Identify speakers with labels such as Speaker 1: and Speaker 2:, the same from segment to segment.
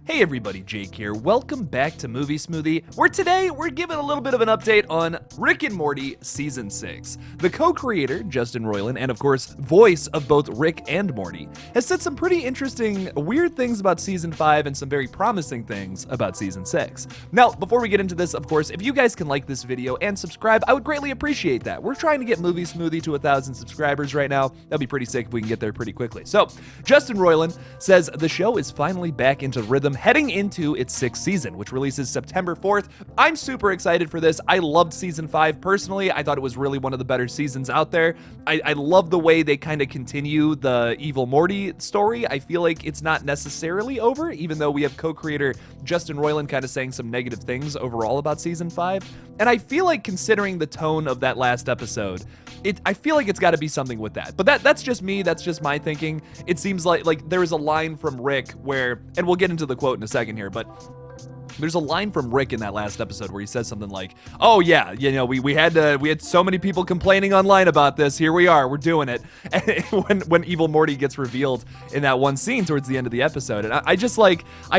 Speaker 1: Hey everybody, Jake here. Welcome back to Movie Smoothie, where today we're giving a little bit of an update on Rick and Morty Season 6. The co-creator, Justin Roiland, and of course, voice of both Rick and Morty, has said some pretty interesting, weird things about Season 5 and some very promising things about Season 6. Now, before we get into this, of course, if you guys can like this video and subscribe, I would greatly appreciate that. We're trying to get Movie Smoothie to 1,000 subscribers right now. That'd be pretty sick if we can get there pretty quickly. So, Justin Roiland says the show is finally back into rhythm, heading into its 6th season, which releases September 4th. I'm super excited for this. I loved Season 5 personally. I thought it was really one of the better seasons out there. I love the way they kind of continue the evil Morty story. I feel like it's not necessarily over, even though we have co-creator Justin Roiland kind of saying some negative things overall about Season 5. And I feel like, considering the tone of that last episode, I feel like it's got to be something with that. But that's just me. That's just my thinking. It seems like there was a line from Rick where, and we'll get into the quote in a second here, but there's a line from Rick in that last episode where he says something like, "Oh yeah, you know, we had so many people complaining online about this. Here we are, we're doing it." And when evil Morty gets revealed in that one scene towards the end of the episode, and I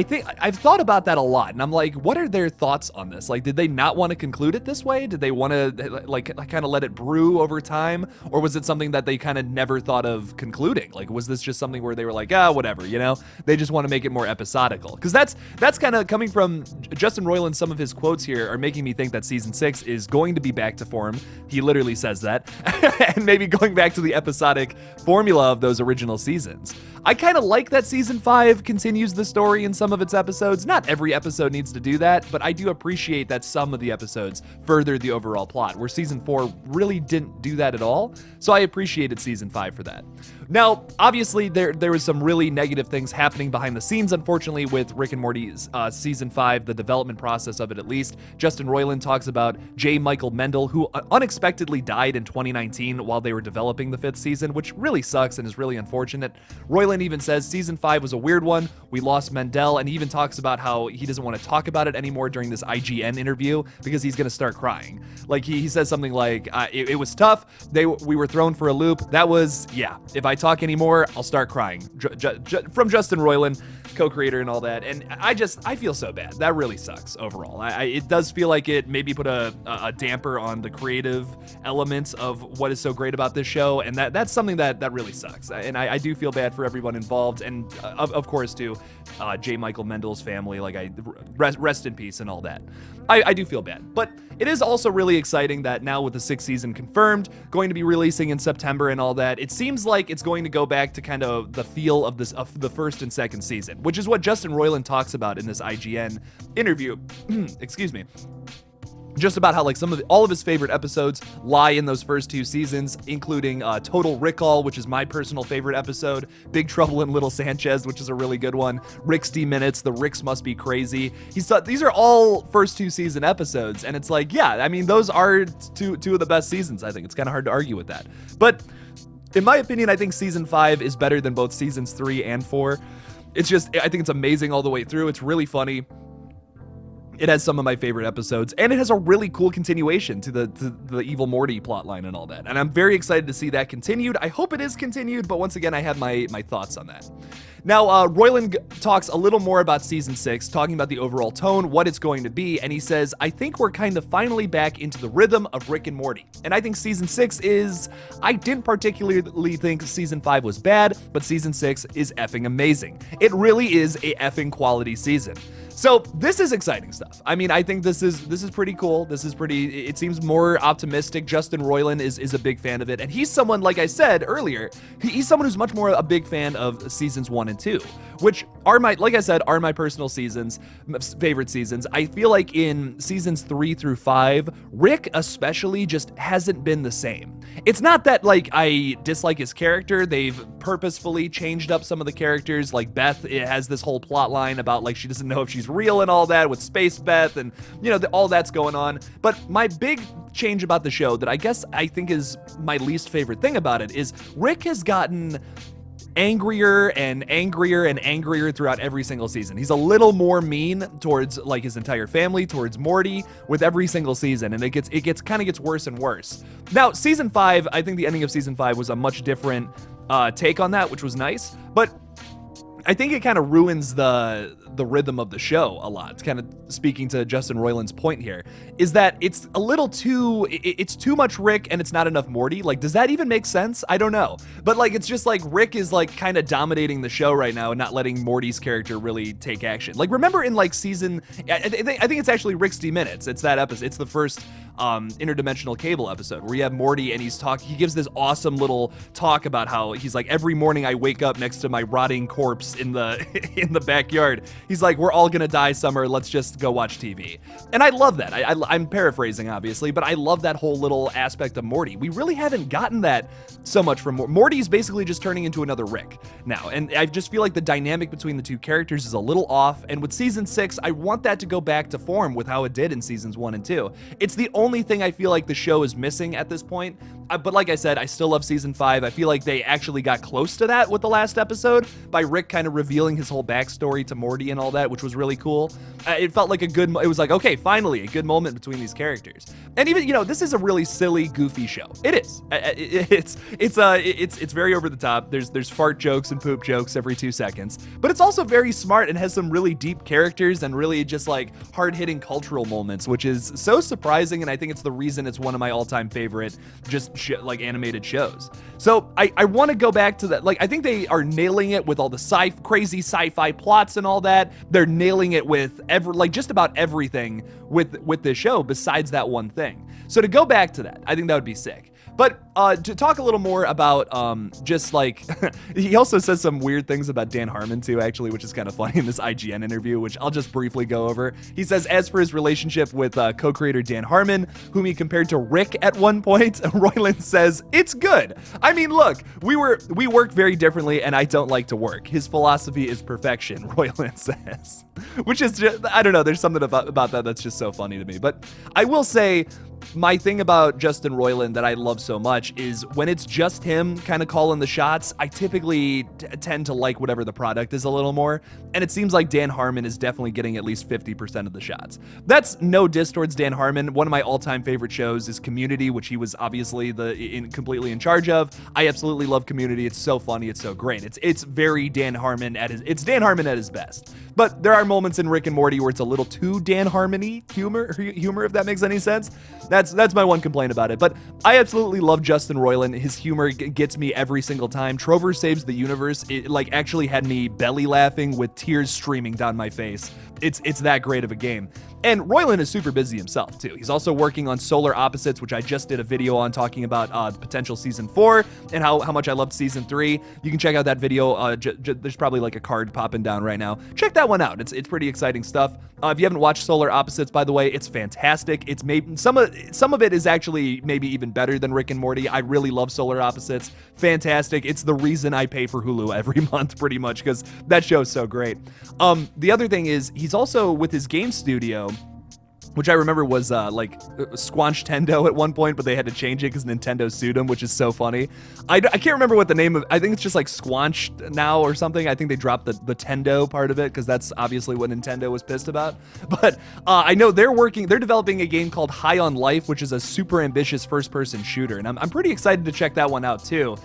Speaker 1: think I've thought about that a lot, and I'm like, what are their thoughts on this? Like, did they not want to conclude it this way? Did they want to like kind of let it brew over time, or was it something that they kind of never thought of concluding? Like, was this just something where they were like, whatever, you know? They just want to make it more episodical, because that's kind of coming from Justin Roiland. Some of his quotes here are making me think that Season 6 is going to be back to form. He literally says that. And maybe going back to the episodic formula of those original seasons. I kind of like that Season 5 continues the story in some of its episodes. Not every episode needs to do that, but I do appreciate that some of the episodes further the overall plot, where Season 4 really didn't do that at all. So I appreciated Season 5 for that. Now, obviously, there was some really negative things happening behind the scenes, unfortunately, with Rick and Morty's Season 5, the development process of it at least. Justin Roiland talks about J. Michael Mendel, who unexpectedly died in 2019 while they were developing the 5th season, which really sucks and is really unfortunate. Roiland even says Season 5 was a weird one. We lost Mendel, and he even talks about how he doesn't want to talk about it anymore during this IGN interview because he's going to start crying. Like, he says something like, it was tough. We were thrown for a loop. That was, yeah, if I talk anymore, I'll start crying. From Justin Roiland, co-creator and all that. And I feel so bad. That really sucks overall. It does feel like it maybe put a damper on the creative elements of what is so great about this show. And that's something that really sucks. And I do feel bad for everyone involved. And of course, to J. Michael Mendel's family, like, rest in peace and all that. I do feel bad. But it is also really exciting that now, with the 6th season confirmed, going to be releasing in September and all that, it seems like it's going to go back to kind of the feel of the 1st and 2nd season, which is what Justin Roiland talks about in this IGN interview. Excuse me. Just about how, like, all of his favorite episodes lie in those first 2 seasons, including Total Recall, which is my personal favorite episode, Big Trouble in Little Sanchez, which is a really good one, 60 Minutes, The Ricks Must Be Crazy. These are all first 2 season episodes, and it's like, yeah, I mean, those are two of the best seasons, I think. It's kind of hard to argue with that. But in my opinion, I think Season 5 is better than both Seasons 3 and 4. It's just, I think it's amazing all the way through. It's really funny. It has some of my favorite episodes, and it has a really cool continuation to the evil Morty plotline and all that. And I'm very excited to see that continued. I hope it is continued, but once again, I have my thoughts on that. Now, Roiland talks a little more about Season 6, talking about the overall tone, what it's going to be, and he says, I think we're kind of finally back into the rhythm of Rick and Morty. And I think Season 6 I didn't particularly think Season 5 was bad, but Season 6 is effing amazing. It really is a effing quality season. So this is exciting stuff. I mean, I think this is pretty cool. It seems more optimistic. Justin Roiland is a big fan of it. And he's someone, like I said earlier, he's someone who's much more a big fan of Seasons 1 and 2, which are my personal favorite seasons. I feel like in Seasons 3 through 5, Rick especially just hasn't been the same. It's not that, like, I dislike his character. They've purposefully changed up some of the characters. Like Beth, it has this whole plot line about, like, she doesn't know if she's real and all that with Space Beth, and, you know, all that's going on. But my big change about the show that I think is my least favorite thing about it is Rick has gotten angrier and angrier and angrier throughout every single season. He's a little more mean towards, like, his entire family, towards Morty, with every single season, and it gets worse and worse. Now, Season 5, I think the ending of Season 5 was a much different take on that, which was nice, but I think it kind of ruins the rhythm of the show a lot. Kind of speaking to Justin Roiland's point here, is that it's a little too, it's too much Rick and it's not enough Morty. Like, does that even make sense? I don't know. But like, it's just like Rick is like kind of dominating the show right now and not letting Morty's character really take action. Like, remember in like season, I think it's actually Rick's D Minutes. It's that episode. It's the first interdimensional cable episode where you have Morty and he gives this awesome little talk about how he's like, every morning I wake up next to my rotting corpse in the in the backyard. He's like, we're all gonna die summer, let's just go watch TV. And I love that. I'm paraphrasing obviously, but I love that whole little aspect of Morty. We really haven't gotten that so much from Morty's basically just turning into another Rick now, and I just feel like the dynamic between the two characters is a little off, and with season 6 I want that to go back to form with how it did in seasons 1 and 2. It's the only thing I feel like the show is missing at this point. But like I said, I still love season 5. I feel like they actually got close to that with the last episode by Rick kind of revealing his whole backstory to Morty and all that, which was really cool. It felt like it was like, okay, finally a good moment between these characters. And even, this is a really silly, goofy show. It is. It's very over the top. There's fart jokes and poop jokes every 2 seconds, but it's also very smart and has some really deep characters and really just like hard-hitting cultural moments, which is so surprising. And I think it's the reason it's one of my all-time favorite like animated shows. So I want to go back to that. Like, I think they are nailing it with all the crazy sci-fi plots and all that. They're nailing it with just about everything with this show besides that one thing. So to go back to that, I think that would be sick. But to talk a little more about just like, he also says some weird things about Dan Harmon too, actually, which is kind of funny in this IGN interview, which I'll just briefly go over. He says, as for his relationship with co-creator Dan Harmon, whom he compared to Rick at one point, Roiland says, it's good. I mean, look, we work very differently and I don't like to work. His philosophy is perfection, Roiland says, which is just, I don't know, there's something about that that's just so funny to me. But I will say, my thing about Justin Roiland that I love so much is when it's just him kind of calling the shots, I typically tend to like whatever the product is a little more. And it seems like Dan Harmon is definitely getting at least 50% of the shots. That's no diss towards Dan Harmon. One of my all-time favorite shows is Community, which he was obviously completely in charge of. I absolutely love Community. It's so funny. It's so great. It's very Dan Harmon it's Dan Harmon at his best. But there are moments in Rick and Morty where it's a little too Dan Harmon-y humor, if that makes any sense. That's my one complaint about it. But I absolutely love Justin Roiland. His humor gets me every single time. Trover Saves the Universe, it like actually had me belly laughing with tears streaming down my face. It's that great of a game. And Roiland is super busy himself too. He's also working on Solar Opposites, which I just did a video on talking about the potential season 4 and how much I loved season 3. You can check out that video. There's probably like a card popping down right now. Check that one out. It's pretty exciting stuff. If you haven't watched Solar Opposites, by the way, it's fantastic. It's maybe some of it is actually maybe even better than Rick and Morty. I really love Solar Opposites. Fantastic. It's the reason I pay for Hulu every month pretty much, because that show is so great. The other thing is he's also with his game studio, which I remember was like Squanch Tendo at one point, but they had to change it because Nintendo sued him, which is so funny. I can't remember what the name of, I think it's just like Squanch now or something. I think they dropped the Tendo part of it because that's obviously what Nintendo was pissed about. But I know they're developing a game called High on Life, which is a super ambitious first-person shooter, and I'm pretty excited to check that one out too.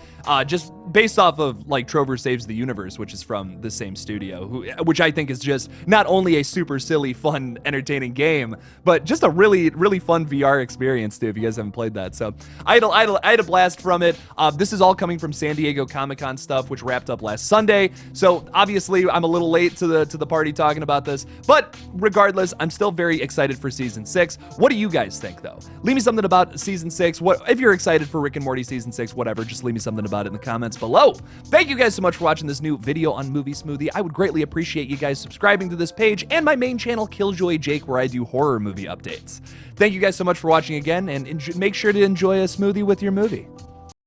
Speaker 1: Just based off of like Trover Saves the Universe, which is from the same studio, which I think is just not only a super silly, fun, entertaining game, but just a really, really fun VR experience too, if you guys haven't played that. So I had a blast from it. This is all coming from San Diego Comic-Con stuff, which wrapped up last Sunday. So obviously I'm a little late to the party talking about this, but regardless, I'm still very excited for season 6. What do you guys think though? Leave me something about season 6. If you're excited for Rick and Morty season 6, whatever, just leave me something about it in the comments below. Thank you guys so much for watching this new video on Movie Smoothie. I would greatly appreciate you guys subscribing to this page and my main channel, Killjoy Jake, where I do horror movie updates. Thank you guys so much for watching again, and make sure to enjoy a smoothie with your movie.